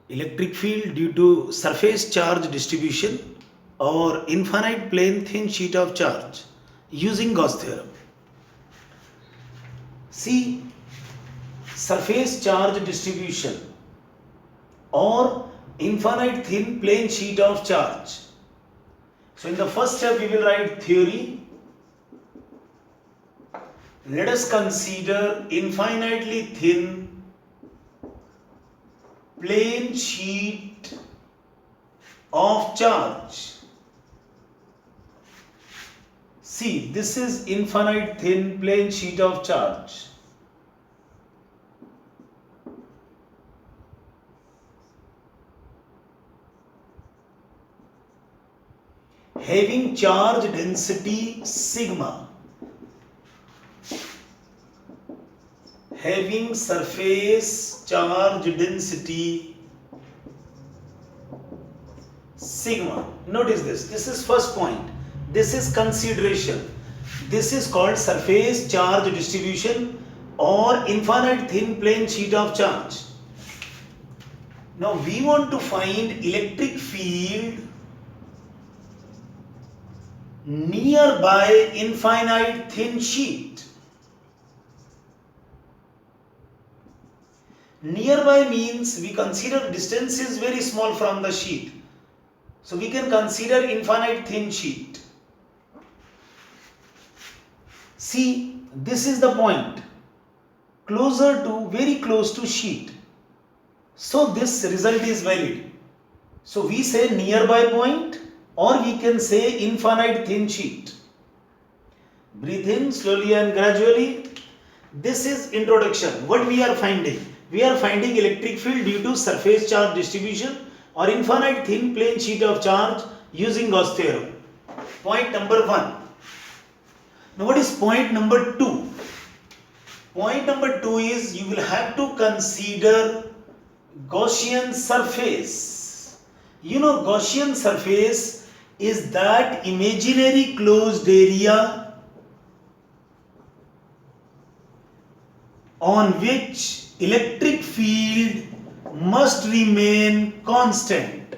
electric field due to surface charge distribution or infinite plane thin sheet of charge using Gauss theorem. See, surface charge distribution or infinite thin plane sheet of charge. So in the first step we will write theory. Let us consider infinitely thin plane sheet of charge. See, this is infinite thin plane sheet of charge. Having charge density sigma, having surface charge density sigma. Notice this is first point. This is consideration. This is called surface charge distribution or infinite thin plane sheet of charge. Now we want to find electric field nearby infinite thin sheet. Nearby means we consider distance is very small from the sheet. So we can consider infinite thin sheet. See, this is the point. Closer to, very close to sheet. So this result is valid. So we say nearby point, or we can say infinite thin sheet. Breathe in slowly and gradually. This is introduction. What we are finding? We are finding electric field due to surface charge distribution or infinite thin plane sheet of charge using Gauss theorem. Point number 1. Now what is point number 2? Point number 2 is you will have to consider Gaussian surface. You know, Gaussian surface is that imaginary closed area on which electric field must remain constant.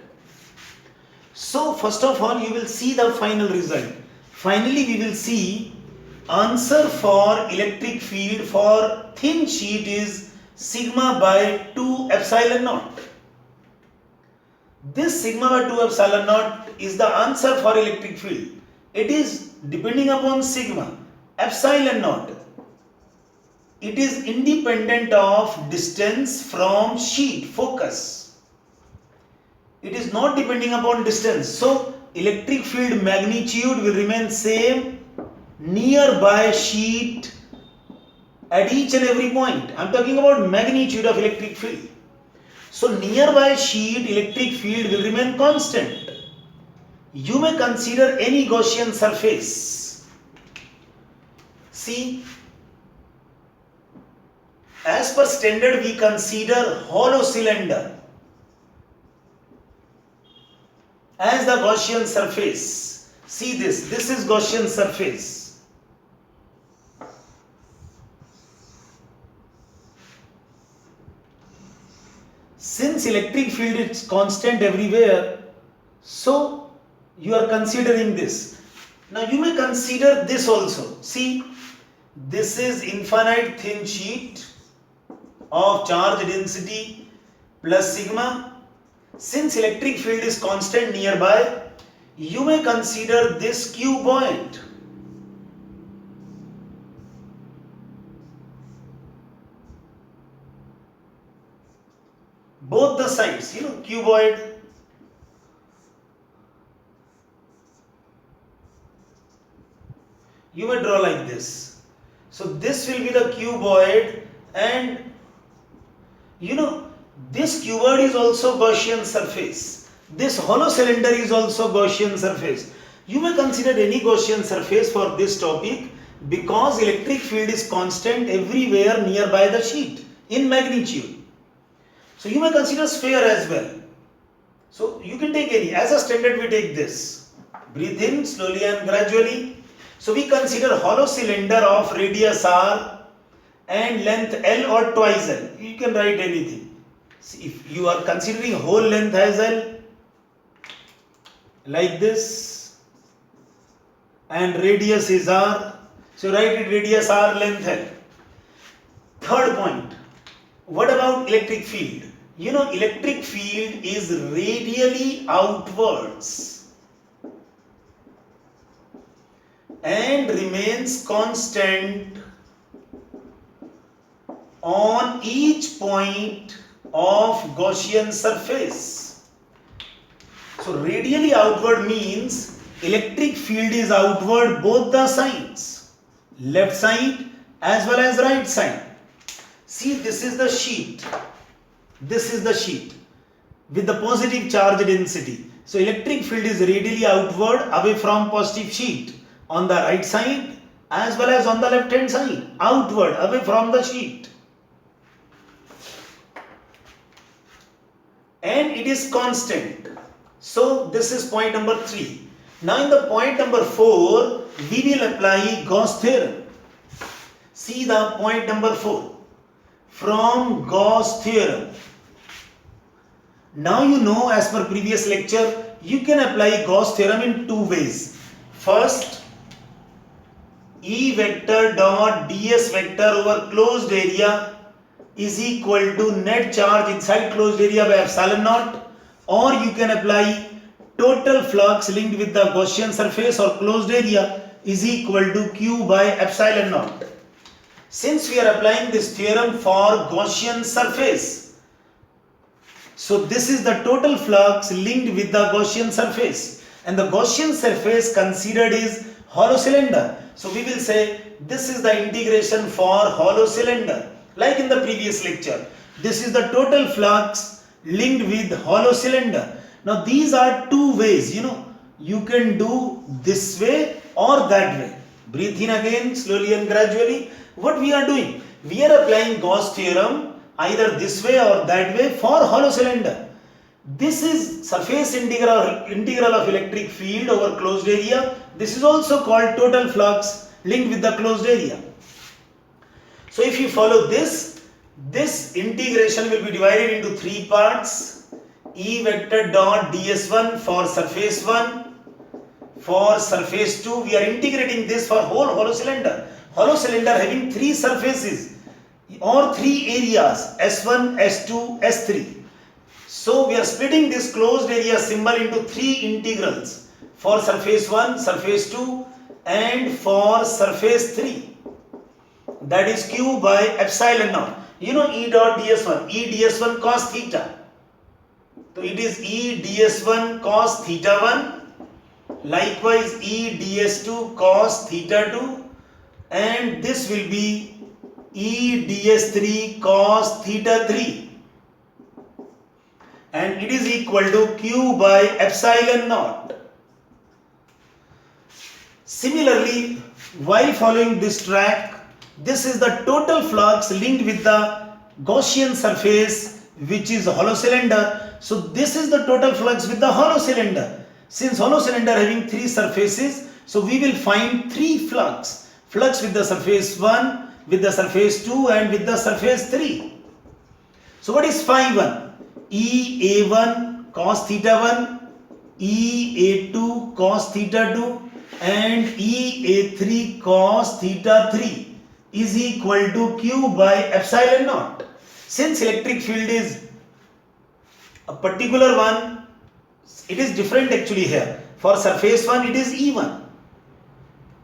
So first of all you will see the final result. Finally we will see answer for electric field for thin sheet is sigma by 2 epsilon naught. This sigma by 2 epsilon naught is the answer for electric field. It is depending upon sigma. Epsilon naught, it is independent of distance from sheet focus. It is not depending upon distance. So electric field magnitude will remain same nearby sheet at each and every point. I am talking about magnitude of electric field. So nearby sheet electric field will remain constant. You may consider any Gaussian surface. See, as per standard we consider hollow cylinder as the Gaussian surface. See this is Gaussian surface. Since electric field is constant everywhere, so you are considering this. Now you may consider this also. See, this is infinite thin sheet of charge density plus sigma. Since electric field is constant nearby, you may consider this cuboid. Both the sides, cuboid. You may draw like this. So this will be the cuboid, and this cuboid is also Gaussian surface. This hollow cylinder is also Gaussian surface. You may consider any Gaussian surface for this topic because electric field is constant everywhere nearby the sheet in magnitude. So you may consider sphere as well. So you can take any. As a standard we take this. Breathe in slowly and gradually. So we consider hollow cylinder of radius r and length L or twice L. You can write anything. See, if you are considering whole length as L, like this, and radius is R, so write it radius R, length L. Third point, what about electric field? You know, electric field is radially outwards and remains constant on each point of Gaussian surface. So radially outward means electric field is outward both the sides, left side as well as right side. See, this is the sheet. This is the sheet with the positive charge density. So electric field is radially outward away from positive sheet on the right side as well as on the left hand side, outward away from the sheet. And it is constant. So this is point number 3. Now in the point number 4, we will apply Gauss theorem. See the point number 4. From Gauss theorem. Now you know, as per previous lecture, you can apply Gauss theorem in 2 ways. First, E vector dot ds vector over closed area is equal to net charge inside closed area by epsilon naught, or you can apply total flux linked with the Gaussian surface or closed area is equal to Q by epsilon naught. Since we are applying this theorem for Gaussian surface, so this is the total flux linked with the Gaussian surface, and the Gaussian surface considered is hollow cylinder. So we will say this is the integration for hollow cylinder. Like in the previous lecture, this is the total flux linked with hollow cylinder. Now these are 2 ways, you know, you can do this way or that way. Breathe in again slowly and gradually. What we are doing? We are applying Gauss theorem either this way or that way for hollow cylinder. This is surface integral of electric field over closed area. This is also called total flux linked with the closed area. So if you follow this integration will be divided into 3 parts. E vector dot ds1 for surface 1. For surface 2, we are integrating this for whole hollow cylinder. Hollow cylinder having 3 surfaces or 3 areas, S1, S2, S3. So we are splitting this closed area symbol into 3 integrals for surface 1, surface 2 and for surface 3. That is Q by epsilon naught. You know E dot ds1, E ds1 cos theta. So it is E ds1 cos theta 1. Likewise E ds2 cos theta 2. And this will be E ds3 cos theta 3. And it is equal to Q by epsilon naught. Similarly, while following this track, this is the total flux linked with the Gaussian surface, which is hollow cylinder. So this is the total flux with the hollow cylinder. Since hollow cylinder having 3 surfaces, so we will find 3 flux. Flux with the surface 1, with the surface 2 and with the surface 3. So what is phi 1? E A1 cos theta 1, E A2 cos theta 2 and E A3 cos theta 3 is equal to Q by epsilon naught. Since electric field is a particular one, it is different actually here. For surface 1 it is E1.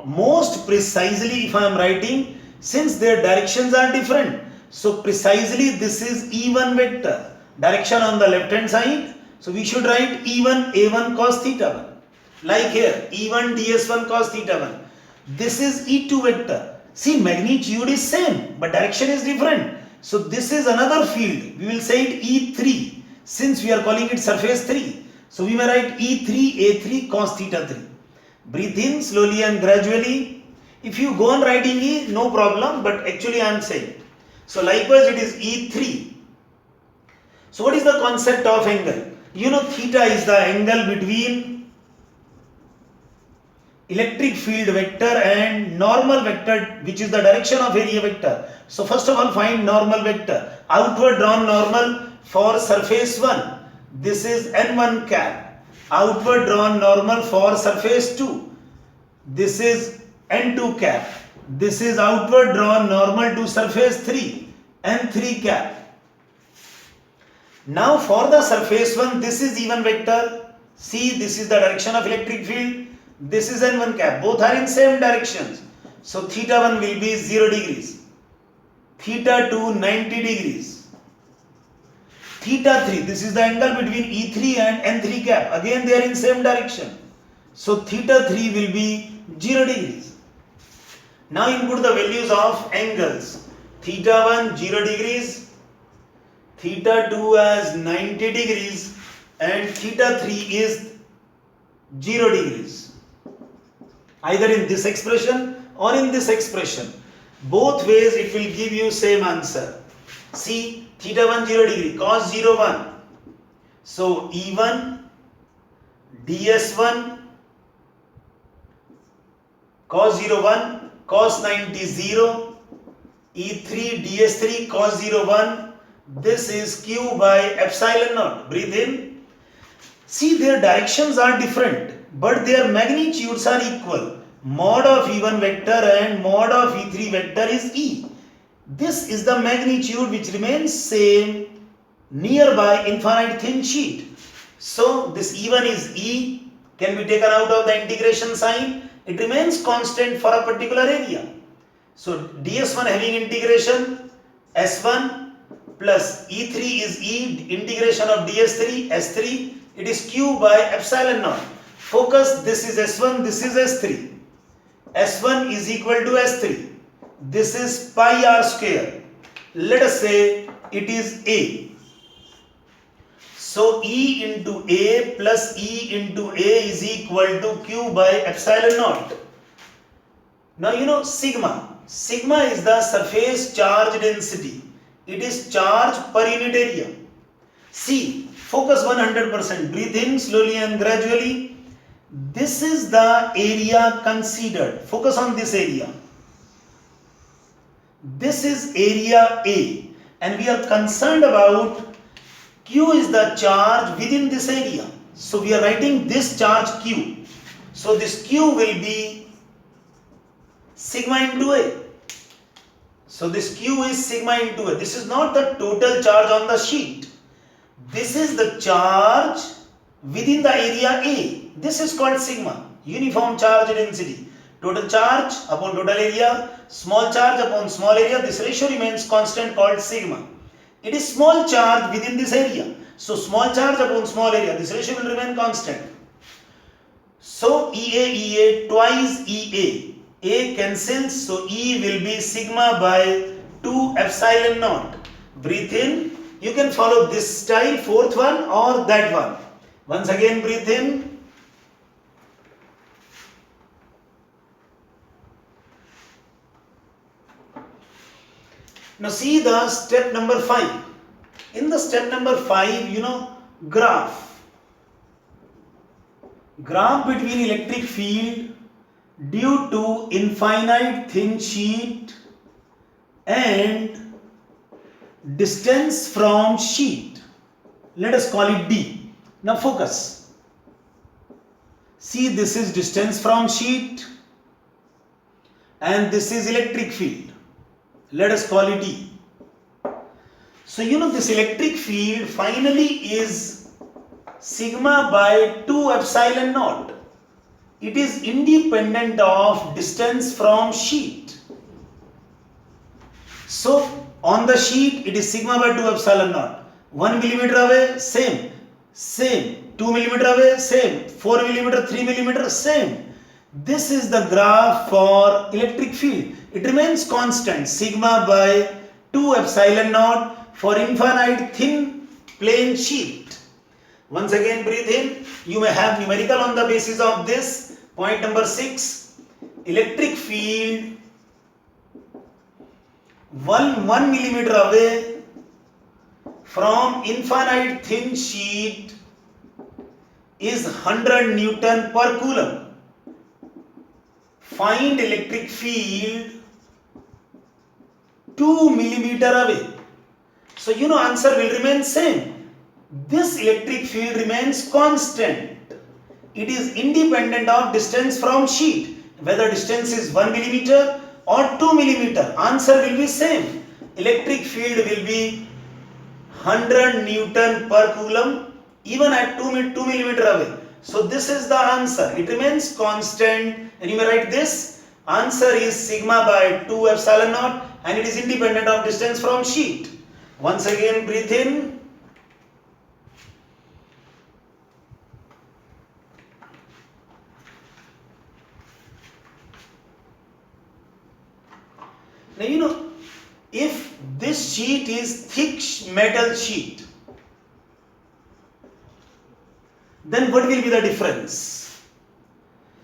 Most precisely if I am writing, since their directions are different, so precisely this is E1 vector. Direction on the left hand side, so we should write E1 A1 cos theta 1. Like here, E1 ds1 cos theta 1. This is E2 vector. See, magnitude is same, but direction is different. So this is another field. We will say it E3, since we are calling it surface 3. So we may write E3 A3 cos theta 3. Breathe in slowly and gradually. If you go on writing E, no problem, but actually I am saying. So likewise it is E3. So what is the concept of angle? You know, theta is the angle between electric field vector and normal vector, which is the direction of area vector. So first of all find normal vector. Outward drawn normal for surface 1, this is N1 cap. Outward drawn normal for surface 2, this is N2 cap. This is outward drawn normal to surface 3, N3 cap. Now for the surface 1, this is even vector. See, this is the direction of electric field. This is N1 cap. Both are in same directions. So theta 1 will be 0 degrees. Theta 2 90 degrees. Theta 3, this is the angle between E3 and N3 cap. Again they are in same direction. So theta 3 will be 0 degrees. Now input the values of angles. Theta 1 0 degrees, theta 2 as 90 degrees, and theta 3 is 0 degrees. Either in this expression or in this expression. Both ways it will give you same answer. See, theta 1 0 degree, cos 0 1. So E1 ds1 cos 0 1 cos 90 0, E3 ds3 cos 0 1. This is q by epsilon naught. Breathe in. See, their directions are different, but their magnitudes are equal. Mod of E1 vector and mod of E3 vector is E. This is the magnitude which remains same nearby infinite thin sheet. So this E1 is E, can be taken out of the integration sign. It remains constant for a particular area. So ds1 having integration s1 plus E3 is E, integration of ds3 s3. It is q by epsilon naught. Focus, this is s1, this is s3. S1 is equal to S3. This is pi r square. Let us say it is A. So E into A plus E into A is equal to Q by epsilon naught. Now you know sigma. Sigma is the surface charge density. It is charge per unit area. See, focus 100%. Breathe in slowly and gradually. This is the area considered. Focus on this area. This is area A, and we are concerned about Q is the charge within this area. So we are writing this charge Q. So this Q will be sigma into A. So this Q is sigma into A. This is not the total charge on the sheet. This is the charge within the area A. This is called sigma, uniform charge density. Total charge upon total area, small charge upon small area, this ratio remains constant called sigma. It is small charge within this area. So small charge upon small area, this ratio will remain constant. So EA twice EA. A cancels, so E will be sigma by 2 epsilon naught. Breathe in. You can follow this style, fourth one or that one. Once again breathe in. Now see the step number 5. In the step number 5, you know, graph. Graph between electric field due to infinite thin sheet and distance from sheet. Let us call it D. Now focus. See, this is distance from sheet and this is electric field. Let us call it E. So you know this electric field finally is sigma by 2 epsilon naught. It is independent of distance from sheet. So on the sheet it is sigma by 2 epsilon naught. 1 millimeter away, same. 2 millimeter away, same. 4 millimeter, 3 millimeter, same. This is the graph for electric field. It remains constant, sigma by 2 epsilon naught for infinite thin plane sheet. Once again breathe in. You may have numerical on the basis of this. Point number 6. Electric field 1 millimeter away from infinite thin sheet is 100 Newton per Coulomb. Find electric field 2 millimeter away. So you know answer will remain same. This electric field remains constant. It is independent of distance from sheet. Whether distance is 1 millimeter or 2 millimeter, answer will be same. Electric field will be 100 Newton per coulomb even at 2 millimeter away. So this is the answer. It remains constant, and you may write this. Answer is sigma by 2 epsilon naught, and it is independent of distance from sheet. Once again, breathe in. Now you know, if this sheet is thick metal sheet, then what will be the difference?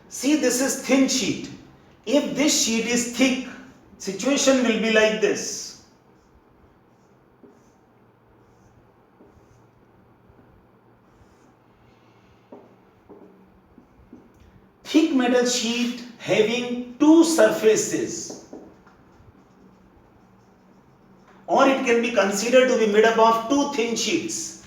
See, this is thin sheet. If this sheet is thick, situation will be like this. Thick metal sheet having two surfaces, or it can be considered to be made up of two thin sheets.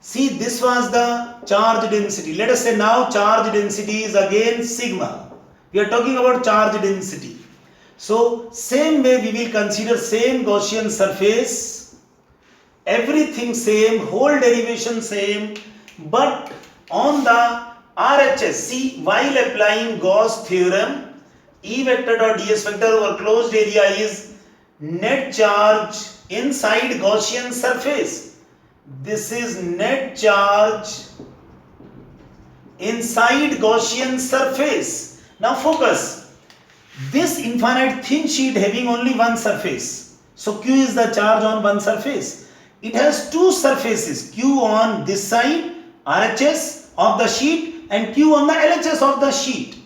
See, this was the charge density. Let us say now charge density is again sigma. We are talking about charge density. So, same way we will consider same Gaussian surface, everything same, whole derivation same, but on the RHS, see, while applying Gauss theorem, E vector dot ds vector over closed area is net charge inside Gaussian surface. This is net charge inside Gaussian surface. Now focus. This infinite thin sheet having only one surface. So Q is the charge on one surface. It has two surfaces. Q on this side, RHS of the sheet, and Q on the LHS of the sheet,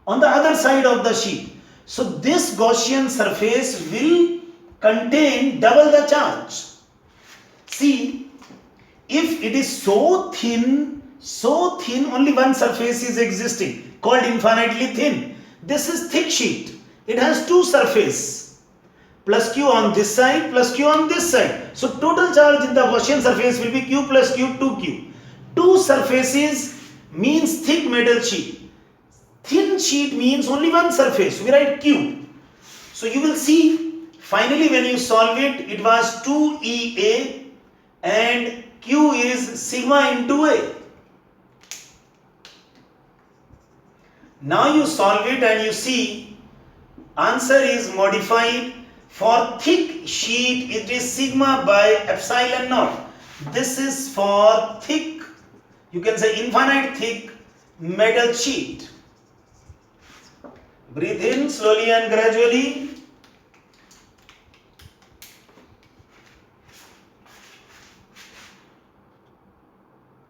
on the other side of the sheet. So this Gaussian surface will contain double the charge. See, if it is so thin, only one surface is existing, called infinitely thin. This is thick sheet. It has two surfaces, plus Q on this side, plus Q on this side. So total charge in the Gaussian surface will be Q plus Q, 2Q. Two surfaces means thick metal sheet. Thin sheet means only one surface. We write Q. So you will see, finally when you solve it, it was 2EA and Q is sigma into A. Now you solve it and you see answer is modified. For thick sheet it is sigma by epsilon naught. This is for thick, you can say infinite thick metal sheet. Breathe in slowly and gradually.